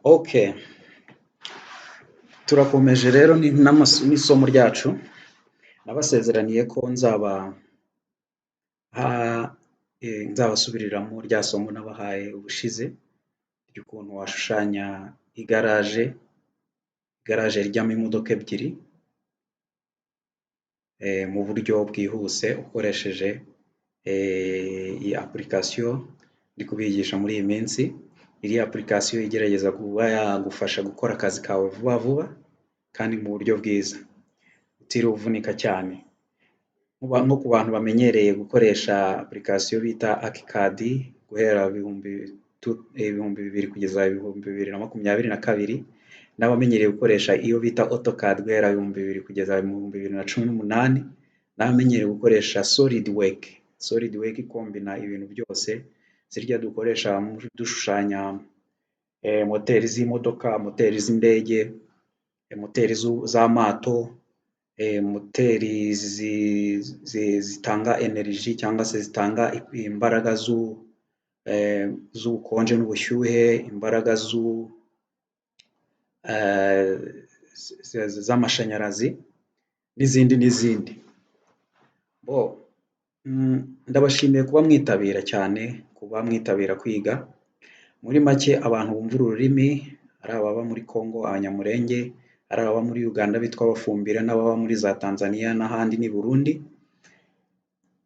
Okay, turakomeje rero n'isomo ryacu, nabasezeraniye ko nzabasubiriramo rya somo nabahaye ubushize ry'ukuntu washushanya igaraje rijyamo imodoka ebyiri mu buryo bwihuse ukoresheje iyi application ndi kubigisha muri iyi minsi. Iriya application igerageza kuba yagufasha gukora akazi kawe vuba vuba kandi mu buryo bwiza utiriwe uvunika cyane. Nko ku bantu bamenyereye gukoresha application bita ArchiCAD guhera ibihumbi bibiri kugeza ibihumbi bibiri na makumyabiri na kabiri, n'abamenyereye gukoresha iyo bita AutoCAD guhera ibihumbi bibiri kugeza ibihumbi bibiri na cumi n'umunani, n'abamenyereye gukoresha SolidWorks ikombina ibintu byose, zirya dukoresha dushushanya moteri z'imodoka, moteri z'indege, moteri z'amato, moteri zitanga energy cyangwa se zitanga imbaraga z'ubukonje n'ubushyuhe, imbaraga z'amashanyarazi n'izindi. Ndabashimiye kuba mwitabira cyane, kuba mwitabira kwiga. Muri make abantu bumva uru rurimi ari ababa muri Congo Abanyamulenge, ari ababa muri Uganda bitwa Abafumbira, n'ababa muri za Tanzania n'ahandi n'i Burundi,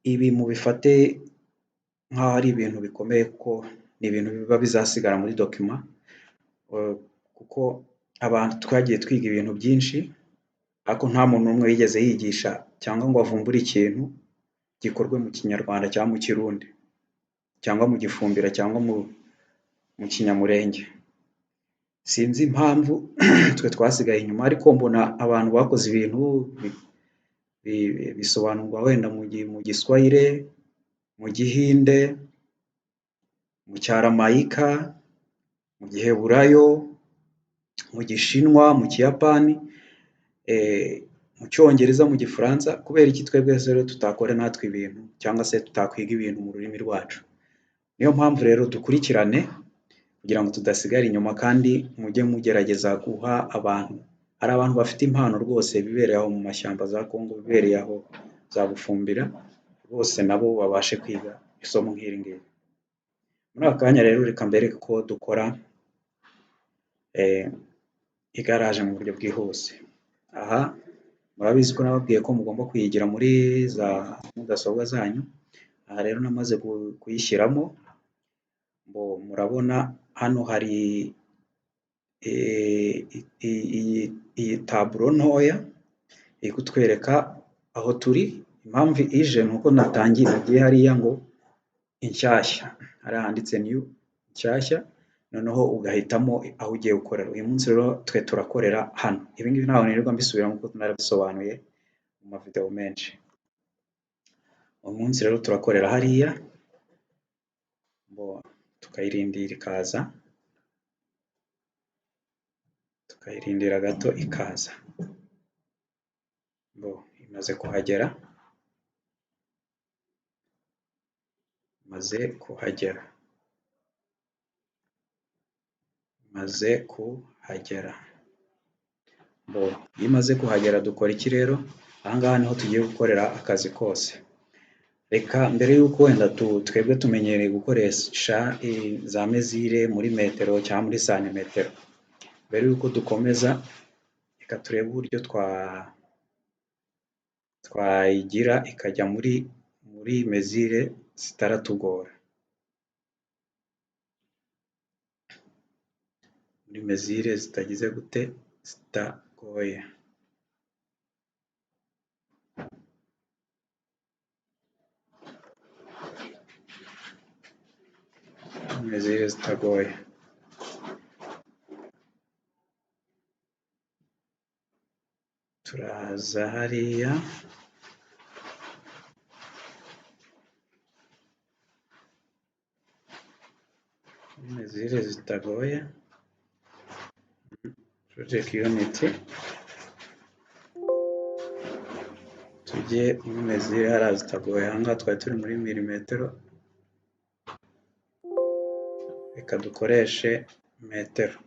ibi mubifate nk'aho ari ibintu bikomeye kuko ni ibintu biba bizasigara muri document, kuko abantu twagiye twiga ibintu byinshi ariko nta muntu n'umwe yigeze yigisha cyangwa ngo avumbure ikintu gikorwe mu Kinyarwanda cyangwa mu Kirundi cyangwa mu Gifumbira cyangwa mu Kinyamulenge. Sinzi impamvu twe twasigaye inyuma, ariko mbona abantu bakoze ibintu bisobanurwa wenda mu Giswahili, mu Gihinde, mu Cyaramayika, mu Giheburayo, mu Gishinwa, mu Kiyapani, mu Cyongereza, mu Gifaransa. Kubera iki twebwe rero tutakora natwe ibintu cyangwa se tutakwiga ibintu mu rurimi rwacu? Niyo mpamvu rero dukurikirane kugira ngo tudasigara inyuma, kandi mujye mugerageza guha abantu. Hari abantu bafite impano rwose bibereye aho mu mashyamba za Congo, bibereye aho za Bufumbira, bose nabo babashe kwiga isomo nk'iri ngiri. Muri aka kanya rero reka mbereke ko dukora igaraje mu buryo bwihuse. Aha murabizi ko nababwiye ko mugomba kuyigira muri za mudasobwa zanyu. Aha rero namaze kuyishyiramo, murabona hano hari iyi taburo ntoya iri kutwereka aho turi. Impamvu ije ni uko nagiye hariya ngo inshyashya, hariya handitse new inshyashya, noneho ugahitamo aho ugiye gukorera. Uyu munsi rero twe turakorera hano. Ibi ngibi ntabwo nirirwa mbisubiramo kuko narabisobanuye mu mavideo menshi. Uyu munsi rero turakorera hariya, tukayirindira ikaza, tukayirindira gato ikaza. Imaze kuhagera, imaze kuhagera. Iyo imaze kuhagera dukora iki rero? Aha ngaha niho tugiye gukorera akazi kose. Reka mbere y'uko wenda twebwe tumenyereye gukoresha za mezire muri metero cyangwa muri santimetero, mbere y'uko dukomeza reka turebe uburyo twayigira ikajya muri mezire zitaratugora, muri mezire zitagize gute, zitagoye. Mezire zitagoye. Turaza hariya, mezire zitagoye, project unit, tujye muri mezire hariya zitagoye. Aha ngaha twari turi muri milimetero, reka dukoreshe metero.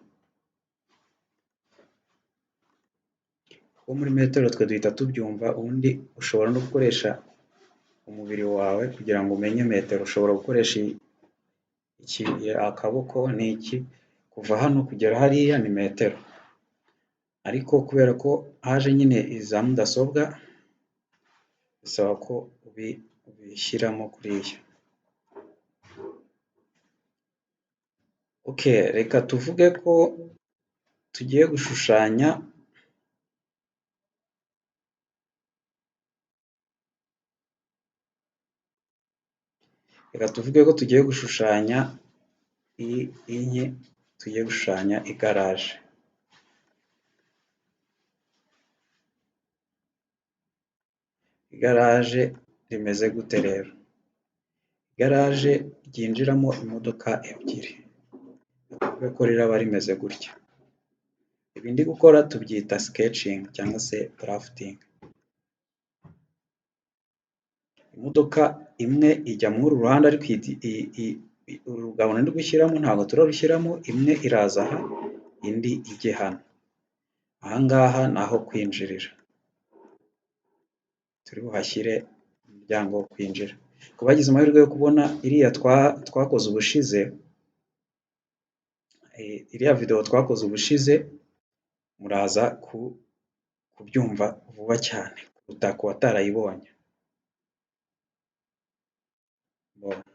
wo muri metero twe duhita tubyumva, ubundi ushobora no gukoresha umubiri wawe kugira ngo umenye metero. Ushobora gukoresha akaboko n'iki, kuva hano kugera hariya ni metero, ariko kubera ko haje nyine iza mudasobwa bisaba ko ubishyiramo kuriya. Okay, reka tuvuge ko tugiye gushushanya tugiye gushushanya igaraje. Igaraje rimeze gute rero? Igaraje ryinjiramo imodoka ebyiri, tuvuge ko riraba rimeze gutya. Ibi ndi gukora tubyita sketching cyangwa se drafting. Imodoka imwe ijya muri uru ruhande, ariko urugabano ndi gushyiramo ntabwo turarushyiramo, imwe iraza aha, indi ijye hano. Aha ngaha ni aho kwinjirira, turi buhashyire umuryango wo kwinjira. Ku bagize amahirwe yo kubona iriya twakoze ubushize, iriya video twakoze ubushize, muraza kubyumva vuba cyane kuruta ku batarayibonye.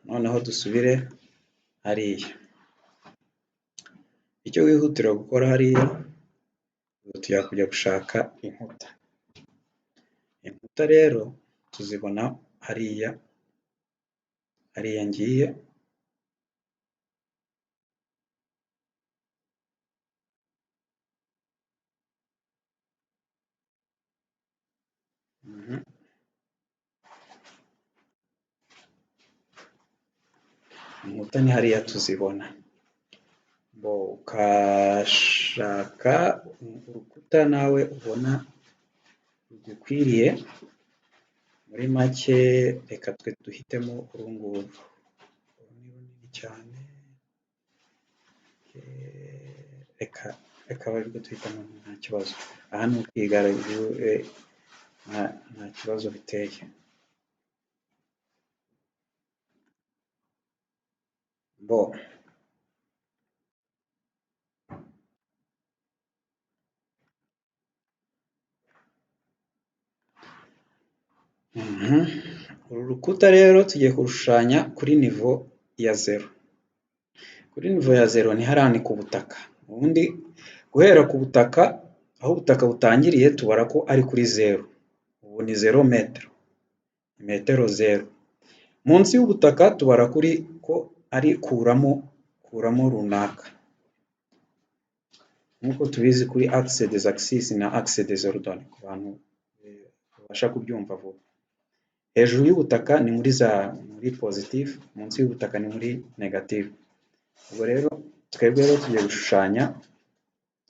Noneho dusubire hariya. Icyo wihutira gukora hariya, tujya kujya gushaka inkuta. Inkuta rero tuzibona hariya ngiye. Inkuta ni hariya tuzibona. Ukashaka urukuta nawe ubona rugukwiriye. Muri make reka twe duhitemo uru nguru. Uru ni runini cyane. Reka abe arirwo duhitamo, nta kibazo. Aha ni ukwiga, nta kibazo biteye. Uru rukuta rero tugiye kurushushanya kuri nivo ya 0. Kuri nivo ya 0 ni hariya ni ku butaka. Ubundi guhera ku butaka, aho ubutaka butangiriye tubara ko ari kuri 0. Ubu ni 0 metero, metero 0. Munsi y'ubutaka tubara kuri ko ari kuramo runaka. Nk'uko tubizi kuri axe des axes na axe des ordonnées, ku bantu babasha kubyumva vuba. Hejuru y'ubutaka ni muri positive, munsi y'ubutaka ni muri negative. Ubwo rero twebwe tugiye gushushanya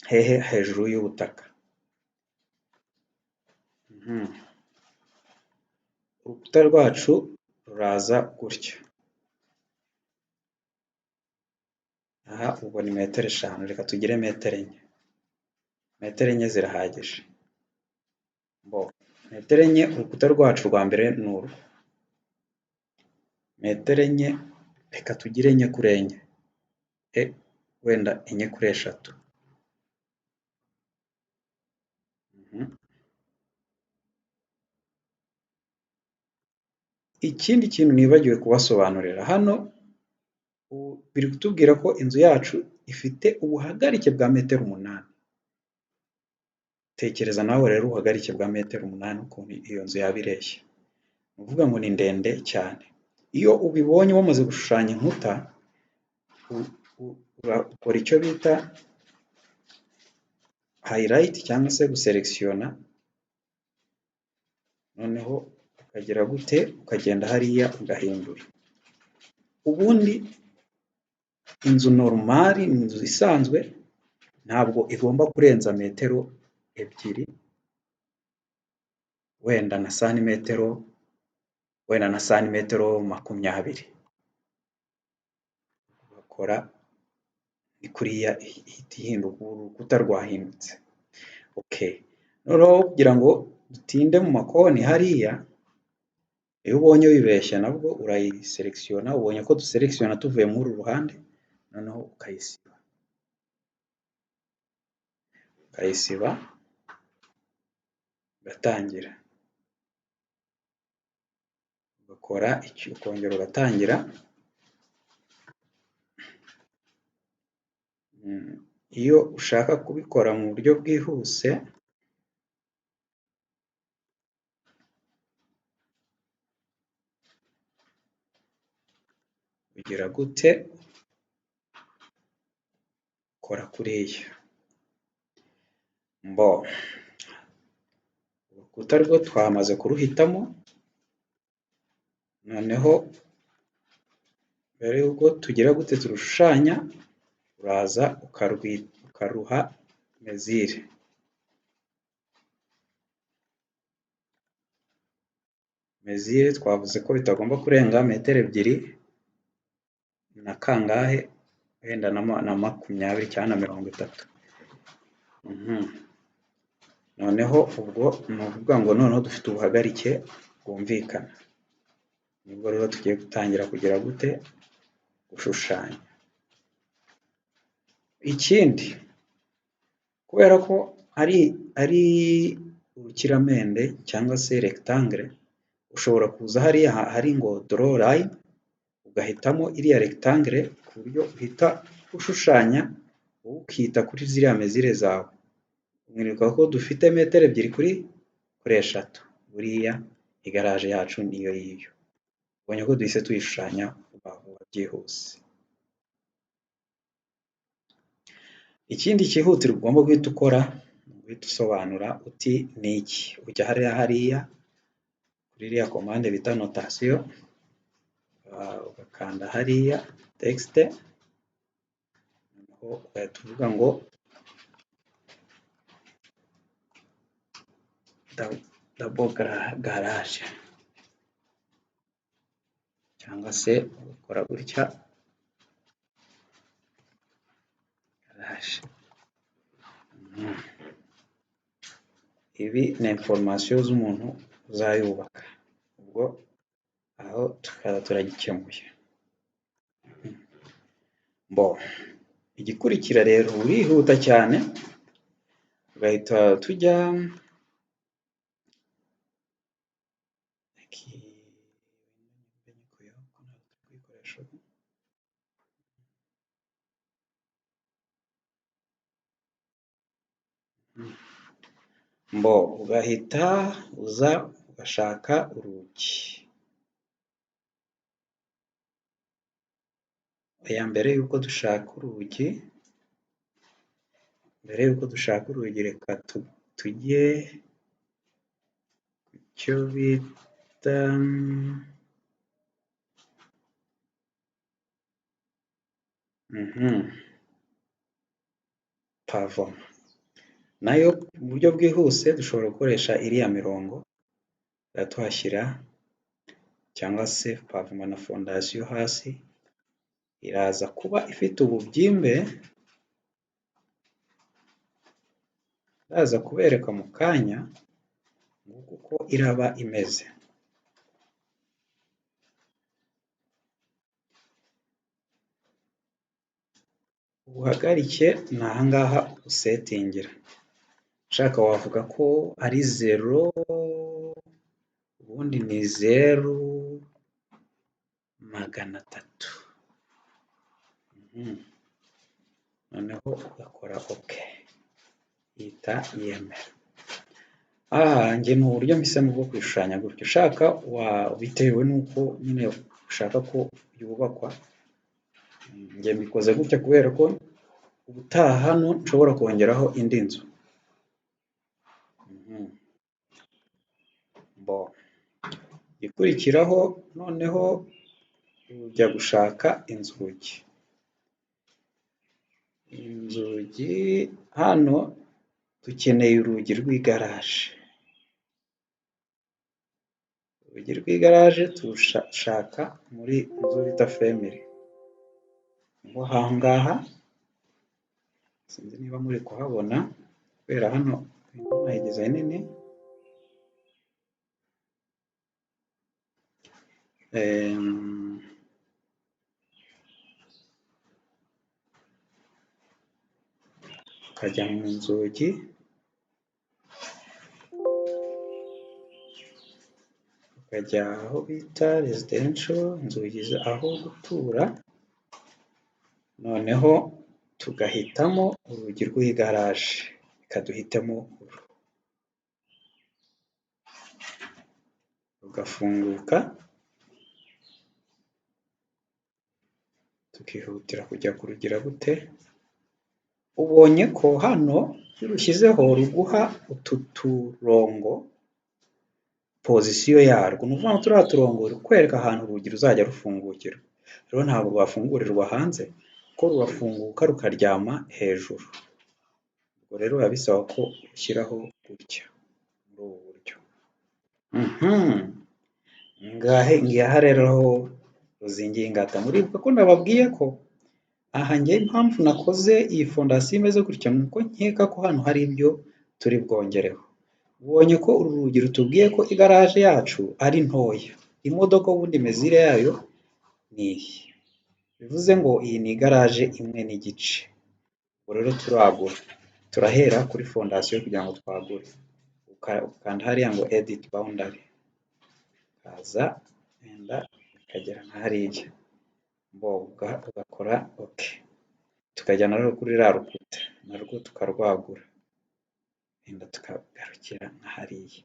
hehe? Hejuru y'ubutaka. Urukuta rwacu ruraza gutya. Aha ubwo ni metero 5, reka tugire metero 4. Metero 4 zirahagije. Metero 4, urukuta rwacu rwa mbere ni uru. Metero 4, reka tugire 4 kuri 4. Wenda 4 kuri 3. Ikindi kintu nibagiwe kubasobanurira hano, biri kutubwira ko inzu yacu ifite ubuhagarike bwa metero 8. Tekereza nawe rero ubuhagarike bwa metero 8 ukuntu iyo nzu yaba ireshya. Ni ukuvuga ngo ni ndende cyane. Iyo ubibonye wamaze gushushanya inkuta, ukora icyo bita highlight cyangwa se guselekisiona, noneho ukagera gute, ukagenda hariya ugahindura. Ubundi inzu normal, inzu isanzwe ntabwo igomba kurenza metero 2, wenda na santimetero 20. Ugakora ni kuriya ihita ihinduka, urukuta rwahindutse. Okay, noneho kugira ngo dutinde mu makoni hariya, iyo ubonye wibeshya nabwo urayiselekisiyona, ubonye ko duselekisiyona tuvuye muri uru ruhande, noneho ukayisiba ugatangira, ugakora ukongera ugatangira. Iyo ushaka kubikora mu buryo bwihuse, ugira gute? Ukora kuriya. Urukuta rwo twamaze kuruhitamo, noneho mbere y'uko tugira gute turushushanya, uraza ukaruha mezire. Mezire twavuze ko bitagomba kurenga metero 2 na kangahe, wenda na 20 cyangwa na 30. Noneho ubwo ni ukuvuga ngo noneho dufite ubuhagarike bwumvikana. Nibwo rero tugiye gutangira kugira gute? Gushushanya. Ikindi, kubera ko ari urukiramende cyangwa se rectangle, ushobora kuza hariya hari ngo draw line, ugahitamo iriya rectangle ku buryo uhita ushushanya, ukita kuri ziriya mezire zawe. Mwibuka ko dufite metero 2 kuri 3. Buriya igaraje yacu niyo yiyo. Ubonye ko duhise tuyishushanya vuba byihuse. Ikindi cyihutirwa ugomba guhita ukora, guhita usobanura uti ni iki. Ujya hariya kuri iriya komande bita notation, ugakanda hariya texte, ugahita uvuga ngo double garage, cyangwa se ugakora gutya garage. Ibi ni information z'umuntu uzayubaka. Ubwo aho tukaba turagikemuye. Igikurikira rero urihuta cyane, ugahita tujya ugahita uza ugashaka urugi. Mbere y'uko dushaka urugi, reka tujye ku cyo bita pavoma. Nayo mu buryo bwihuse dushobora gukoresha iriya mirongo, tuhashyira cyangwa se pavoma na fondasiyo hasi, iraza kuba ifite ububyimbe, iraza kubereka mu kanya uko iraba imeze. Ubuhagarike ni aha ngaha usetingira. Ushaka wavuga ko ari 0, ubundi ni 0.300. Noneho ugakora OK, ihita yemera. Njye ni uburyo mpisemo bwo kwishushanya gutyo. Ushaka bitewe n'uko nyine ushaka ko yubakwa, njye mbikoze gutya kubera ko ubutaha hano nshobora kongeraho indi nzu. Igikurikiraho noneho ujya gushaka inzugi. Hano dukeneye urugi rw'igaraje. Urugi rw'igaraje turushaka muri inzu bita family. Ngo aha ngaha, sinzi niba muri kuhabona kubera hano nayigize nini, ukajya mu nzugi, ukajya aho bita residential, inzugi aho gutura, noneho tugahitamo urugi rw'igaraje, reka duhitemo uru, rugafunguka, tukihutira kujya kurugira gute, ubonye ko hano iyo urushyizeho ruguha utu turongo pozisiyo yarwo, ni ukuvuga ngo turiya turongo rukwereka ahantu urugi ruzajya rufungukira, rero ntabwo rwafungurirwa hanze kuko rurafunguka rukaryama hejuru, ubwo rero biba bisaba ko ushyiraho gutya muri ubu buryo. Ngaha rero aho ruzingiye ingata, muribuka ko nababwiye ko aha njye impamvu nakoze iyi fondasiyo imeze gutya, ni uko nkeka ko hano hari ibyo turi bwongereho. Ubonye ko uru rugi rutubwiye ko igaraje yacu ari ntoya, imodoka ubundi mezire yayo ni iyi, bivuze ngo iyi ni igaraje imwe n'igice, ubwo rero turagura, turahera kuri fondasiyo kugira ngo twagure, ukanda hariya ngo edit boundary, ukaza wenda ukagera nka hariya, ugakora ok, tukajyana rero kuri ruriya rukuta narwo tukarwagura, wenda tukagarukira nka hariya,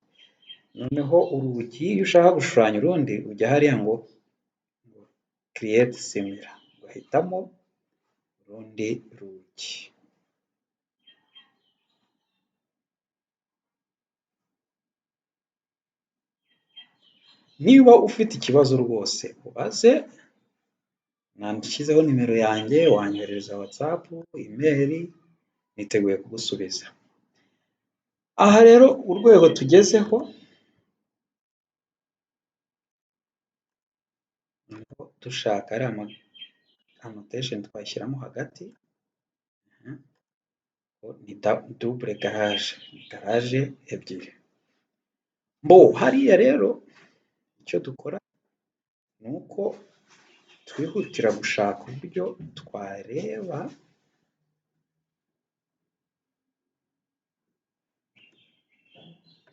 noneho urugi iyo ushaka gushushanya urundi ujya hariya ngo create similar, ugahitamo urundi rugi. Niba ufite ikibazo rwose ubaze, nashyizeho nimero yanjye, wanyoherereza WhatsApp, email, niteguye kugusubiza. Aha rero urwego tugezeho, dushaka ari annotation twashyiramo hagati, ni double garage, garage ebyiri. Hariya rero icyo dukora ni uko twihutira gushaka uburyo twareba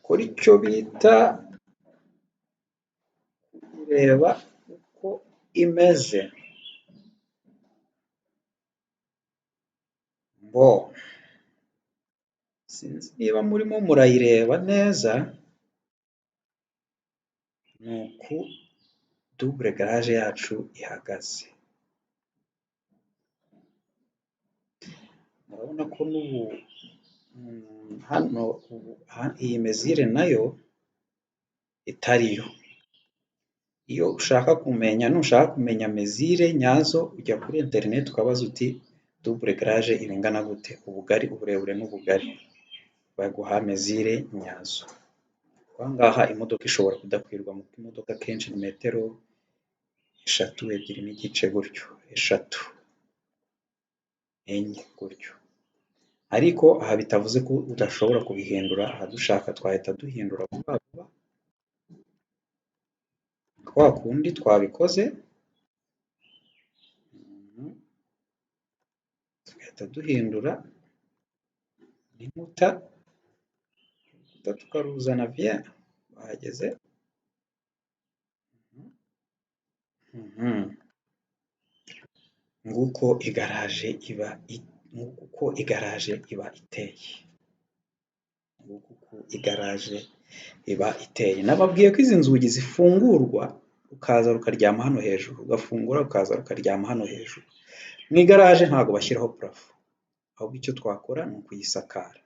kuri icyo bita kureba uko imeze. Sinzi niba murimo murayireba neza, ni uku double garage yacu ihagaze. Murabona ko n'ubu hano iyi mezire nayo itariyo. Iyo ushaka kumenya mezire nyazo, ujya kuri internet ukabaza uti double garage ingana gute, ubugari, uburebure n'ubugari, baguha mezire nyazo. Aha ngaha imodoka ishobora kudakwirwa, mu imodoka kenshi ni metero 3, 2 n'igice gutyo, 3, 4 gutyo, ariko aha bitavuze ko udashobora kubihindura, aha dushaka twahita duhindura vuba vuba kwa kundi twabikoze, tugahita duhindura n'inkuta, tukaruzana bien, bahageze. Nguko igaraje iba iteye. Nguko uko igaraje iba iteye. Nababwiye ko izi nzugi zifungurwa ukaza rukaryama hano hejuru, ugafungura ukaza rukaryama hano hejuru. Mu igaraje ntabwo bashyiraho parafo, ahubwo icyo twakora ni ukuyisakara.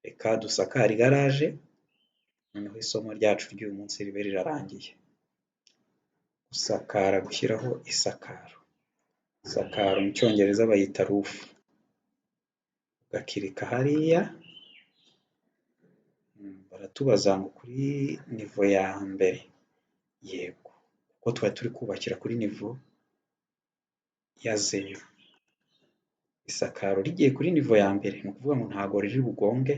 Reka dusakare igaraje, noneho isomo ryacu ry'uyu munsi ribe rirarangiye. Gusakara, gushyiraho isakaro. Isakaro mu cyongereza bayita roof. Ugakirika hariya, baratubaza ngo kuri nivo ya mbere, yego, kuko twari turi kubakira kuri nivo ya 0. Isakaro rigiye kuri nivo ya mbere, ni ukuvuga ngo ntabwo riri bugonge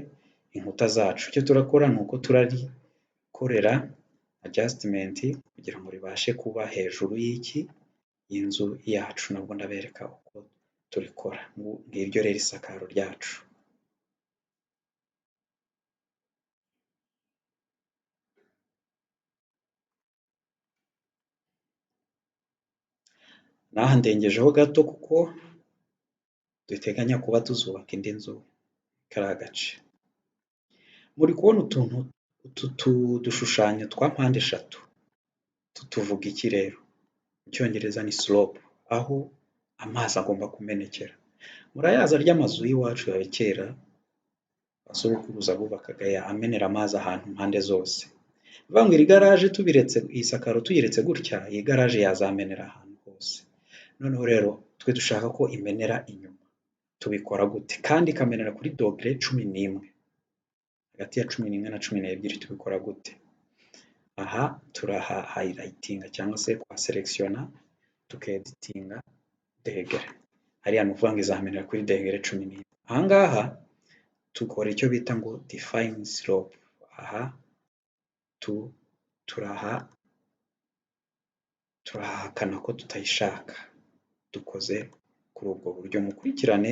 inkuta zacu. Icyo turakora ni uko turarikorera adjustment kugira ngo ribashe kuba hejuru y'inzu yacu. Nabwo ndabereka uko turikora. Ngiryo rero isakaro ryacu. N'aha ndengejeho gato kuko duteganya kuba tuzubaka indi nzu kariya gace. Muri kubona utu dushushanyo twa mpande eshatu tuvuga iki rero? Mu cyongereza ni slope, aho amazi agomba kumenekera. Murayazi arya amazu y'iwacu ya kera asogokuruza bubakaga amenera amazi ahantu impande zose. Bivuga ngo iri garaje tubiretse, iyi sakaro tuyiretse gutya, iyi garaje yazamenera ahantu hose. Noneho rero twe dushaka ko imenera inyuma. Tubikora gute? Kandi ikamenera kuri dogere 11. Hagati ya 11 na 12 tubikora gute? Aha turaha highlightinga cyangwa se kwa selectiona tukeditinga degere. Hariya ni ukuvuga ngo izamenera kuri degere 11. Aha ngaha tukora icyo bita ngo define slope. Aha turahakana ko tutayishaka. Dukoze kuri ubwo buryo, mukurikirane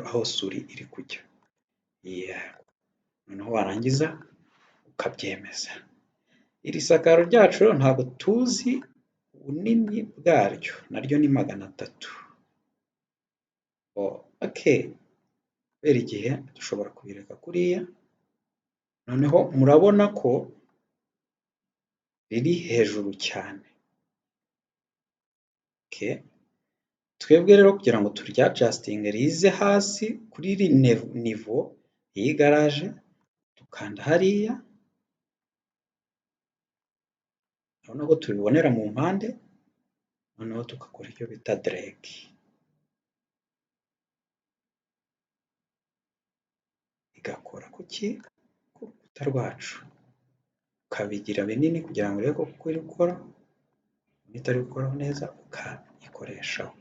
aho suri iri kujya. Noneho warangiza ukabyemeza. Iri sakaro ryacu ntabwo tuzi ubunini bwaryo, naryo ni 300. Okay. Kubera igihe dushobora kubireka kuriya. Noneho murabona ko riri hejuru cyane. Okay. Twebwe rero kugira ngo turyadjustinge rize hasi kuri iri niveau iyi garaje, dukanda hariya. Urabona ko tubibonera mu mpande. Noneho tugakora icyo bita drag. Igakora kuki? Ku rukuta rwacu. Ukabigira binini kugira ngo urebe ko iri gukora. Niba itari gukoraho neza ukayikoreshaho.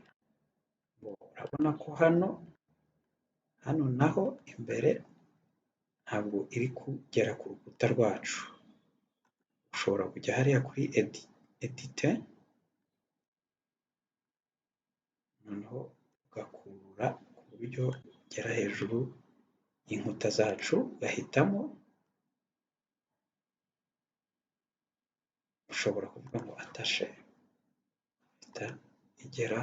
Urabona ko hano naho imbere ntabwo iri kugera ku rukuta rwacu. Ushobora kujya hariya kuri edite, noneho ugakurura ku buryo ugera hejuru y'inkuta zacu, ugahitamo. Ushobora kuvuga ngo atashe, ihita igera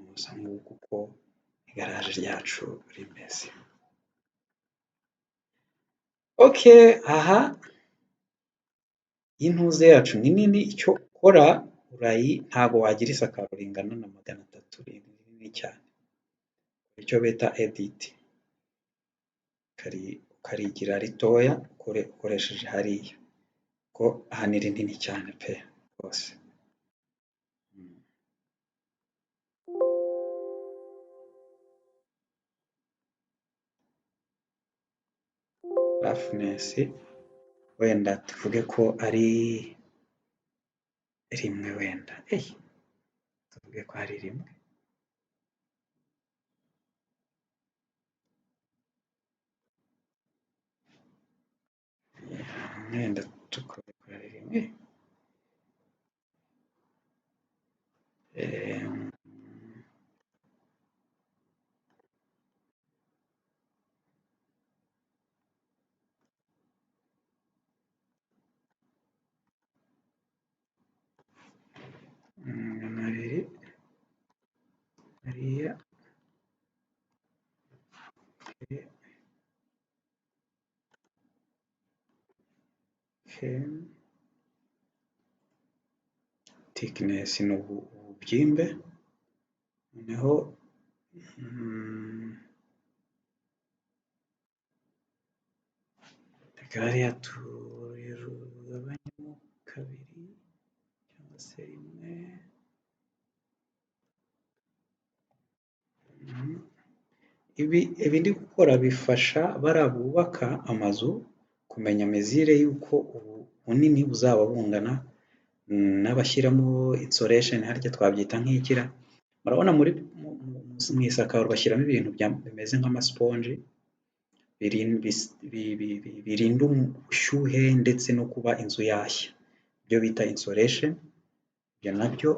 muza nguko uko igaraje ryacu rimeze. Okay, aha intuze yacu ni nini. Icyo ukora ntabwo wagira isakaro ringana na 300, rinini cyane. Icyo bita edit, ukarigira ritoya ukoresheje hariya, ko aha ni rinini cyane pe rwose. Roughness wenda tuvuge ko ari 1 wenda. Tuvuge ko ari 1. Wenda tukabikora ari 1. Hariya. Thickness ni ububyimbe. Noneho reka hariya turugabanyemo 2 cyangwa se 1. Ibi ndi gukora bifasha bariya bubaka amazu kumenya mezire y'uko ubunini buzaba bungana, n'abashyiramo insulation harya twabyita nk'ikira. Murabona mu isakaro bashyiramo ibintu bimeze nk'amasponge. birinda ubushyuhe ndetse no kuba inzu yashya, ibyo bita insulation. Ibyo nabyo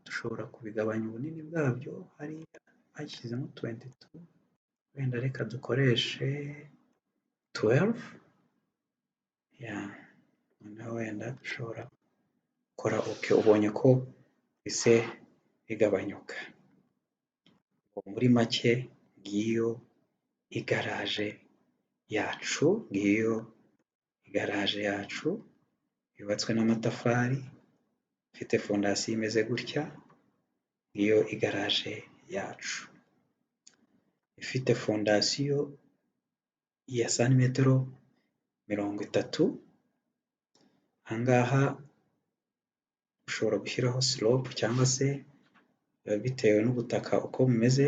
dushobora kubigabanya ubunini bwabyo, hariya bashyizemo 22, wenda reka dukoreshe 12, noneho wenda dushobora gukora OK. Ubonye ko bise bigabanyuka. Muri make ngiyo igaraje yacu, yubatswe n'amatafari, ifite fondasiyo imeze gutya. Ngiyo igaraje yacu, ifite fondasiyo ya santimetero 30. Aha ngaha ushobora gushyiraho slope cyangwa se bitewe n'ubutaka uko bumeze,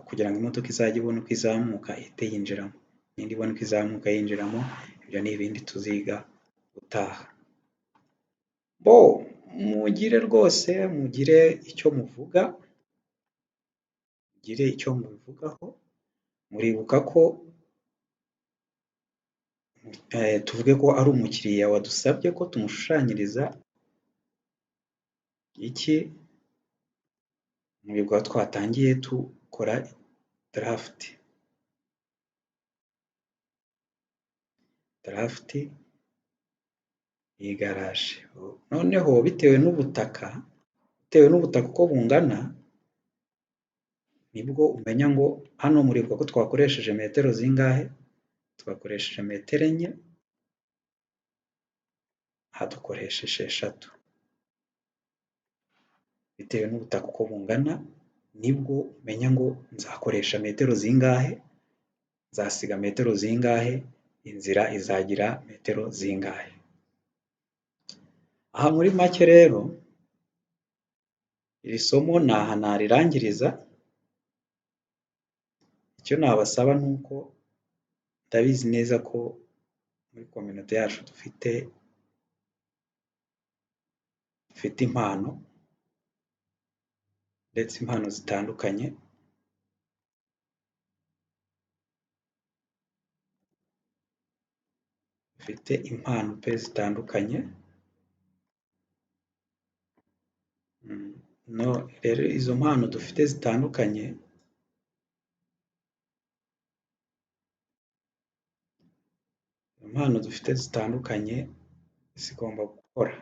kugira ngo imodoka izajye ibona uko izamuka ihite yinjiramo, n'indi ibona uko izamuka yinjiramo. Ibyo ni ibindi tuziga utaha. Mugire rwose, mugire icyo mubivugaho. Muribuka ko tuvuge ko ari umukiriya wadusabye ko tumushushanyiriza iki. Muribuka twatangiye dukora draft y'igaraje. Noneho bitewe n'ubutaka uko bungana, nibwo umenya ngo hano muribuka ko twakoresheje metero zingahe? Twakoresheje metero 4, aha dukoresheje 6. Bitewe n'ubutaka uko bungana, nibwo umenya ngo nzakoresha metero zingahe, nzasiga metero zingahe, inzira izagira metero zingahe. Aha muri make rero, iri somo ni aha narirangiriza. Icyo nabasaba ni uko, ndabizi neza ko muri community yacu dufite impano, ndetse impano zitandukanye. Rero izo mpano dufite zitandukanye, zigomba gukora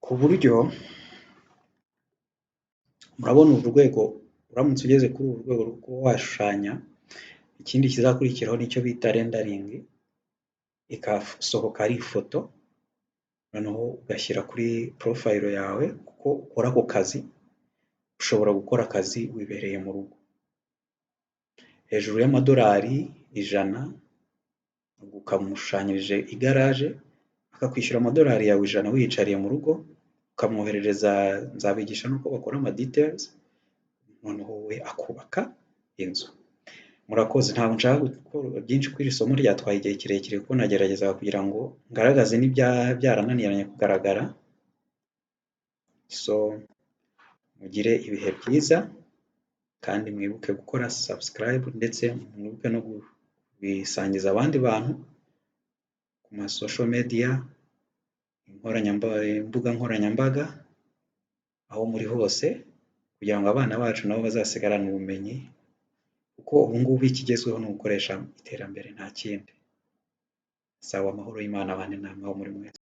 ku buryo, murabona uru rwego, uramutse ugeze kuri uru rwego rwo kuba washushanya, ikindi kizakurikiraho nicyo bita rendering, ikasohoka ari ifoto, noneho ugashyira kuri profile yawe. Kuko ukora ako kazi, ushobora gukora akazi wibereye mu rugo. Hejuru y'amadolari 100 ukamushushanyirije igaraje, akakwishyura amadolari yawe 100 wiyicariye mu rugo, ukamwoherereza. Nzabigisha nuko bakora ama details, noneho we akubaka inzu. Murakoze. Ntabwo nshaka gukora byinshi kuri iri somo, ryatwaye igihe kirekire kuko nageragezaga kugira ngo ngaragaze n'ibyarananiranye kugaragara. Mugire ibihe byiza, kandi mwibuke gukora subscribe, ndetse mwibuke no kubisangiza abandi bantu ku ma social media, imbuga nkoranyambaga, aho muri hose, kugira ngo abana bacu nabo bazasigarane ubumenyi, kuko ubu ngubu ikigezweho ni ugukoresha iterambere, nta kindi. Saba amahoro y'Imana abane namwe aho muri mwese.